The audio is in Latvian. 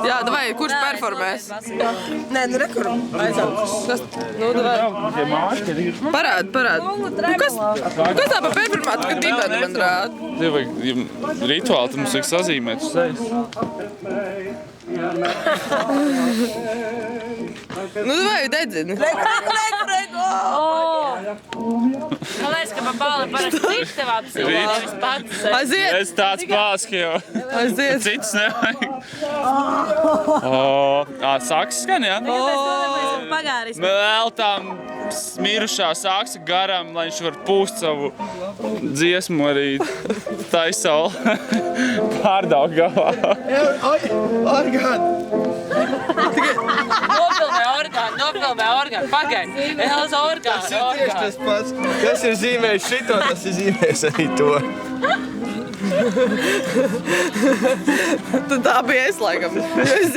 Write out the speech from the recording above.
Jā, davai, kurš performēs? Nē, nu rekur. Nu, davai. Parād. Kas tā pa performātu, kad dibeni man rāda? Tev vajag rituāli, tad mums vajag sazīmēt uz sejas. Nu, davai, dedzini. Man liekas, ka pa bāli parasti cits tev apsilā, nevis pats. Aiziet. Es tāds klās, ka jau Aiziet. cits nevajag. Sāks skan, jā? Vēl tām mirušā sāks garam, lai viņš var pūst savu dziesmu arī Taisaula Pārdaugavā. Nopilnē orgānu, pagaidi. Elza orgānu. Tieši tas pats. Kas ir zīmējis šito, tas ir zīmējis arī to. Tad tā bija es, laikam. Es